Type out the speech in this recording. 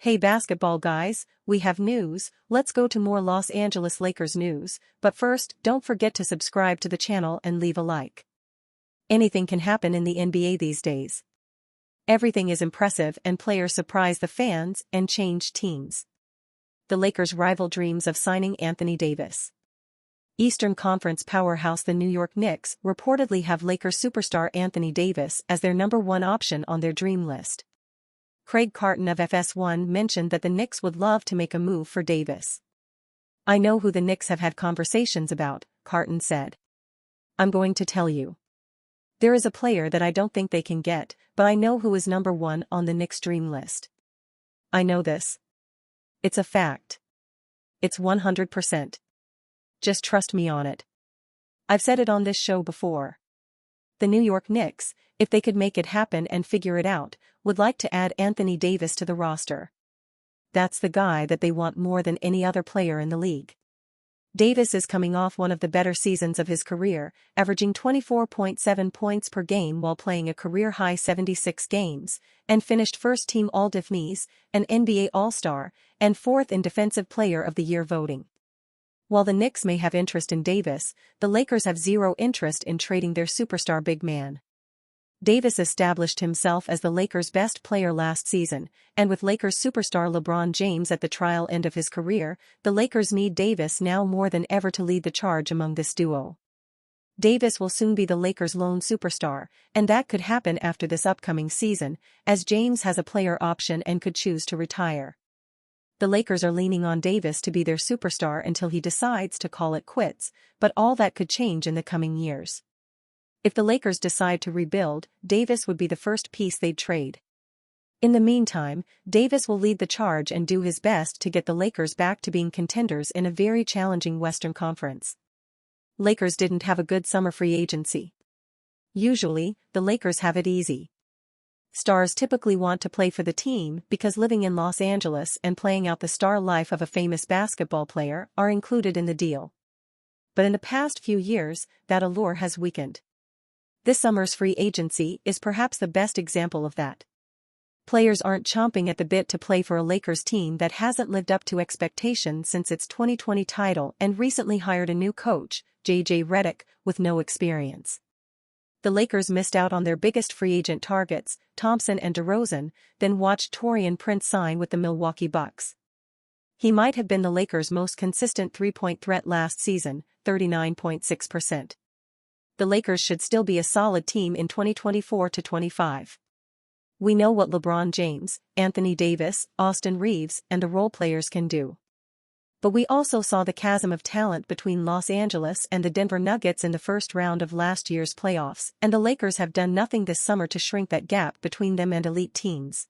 Hey basketball guys, we have news. Let's go to more Los Angeles Lakers news, but first, don't forget to subscribe to the channel and leave a like. Anything can happen in the NBA these days. Everything is impressive and players surprise the fans and change teams. The Lakers' rival dreams of signing Anthony Davis. Eastern Conference powerhouse the New York Knicks reportedly have Lakers superstar Anthony Davis as their #1 option on their dream list. Craig Carton of FS1 mentioned that the Knicks would love to make a move for Davis. "I know who the Knicks have had conversations about," Carton said. "I'm going to tell you. There is a player that I don't think they can get, but I know who is #1 on the Knicks' dream list. I know this. It's a fact. It's 100%. Just trust me on it. I've said it on this show before. The New York Knicks, if they could make it happen and figure it out, would like to add Anthony Davis to the roster. That's the guy that they want more than any other player in the league." Davis is coming off one of the better seasons of his career, averaging 24.7 points per game while playing a career-high 76 games, and finished first-team All-Defense, an NBA All-Star, and 4th in Defensive Player of the Year voting. While the Knicks may have interest in Davis, the Lakers have zero interest in trading their superstar big man. Davis established himself as the Lakers' best player last season, and with Lakers superstar LeBron James at the trial end of his career, the Lakers need Davis now more than ever to lead the charge among this duo. Davis will soon be the Lakers' lone superstar, and that could happen after this upcoming season, as James has a player option and could choose to retire. The Lakers are leaning on Davis to be their superstar until he decides to call it quits, but all that could change in the coming years. If the Lakers decide to rebuild, Davis would be the first piece they'd trade. In the meantime, Davis will lead the charge and do his best to get the Lakers back to being contenders in a very challenging Western Conference. Lakers didn't have a good summer free agency. Usually, the Lakers have it easy. Stars typically want to play for the team because living in Los Angeles and playing out the star life of a famous basketball player are included in the deal. But in the past few years, that allure has weakened. This summer's free agency is perhaps the best example of that. Players aren't chomping at the bit to play for a Lakers team that hasn't lived up to expectations since its 2020 title and recently hired a new coach, J.J. Redick, with no experience. The Lakers missed out on their biggest free agent targets, Thompson and DeRozan, then watched Taurean Prince sign with the Milwaukee Bucks. He might have been the Lakers' most consistent three-point threat last season, 39.6%. The Lakers should still be a solid team in 2024-25. We know what LeBron James, Anthony Davis, Austin Reeves, and the role players can do. But we also saw the chasm of talent between Los Angeles and the Denver Nuggets in the first round of last year's playoffs, and the Lakers have done nothing this summer to shrink that gap between them and elite teams.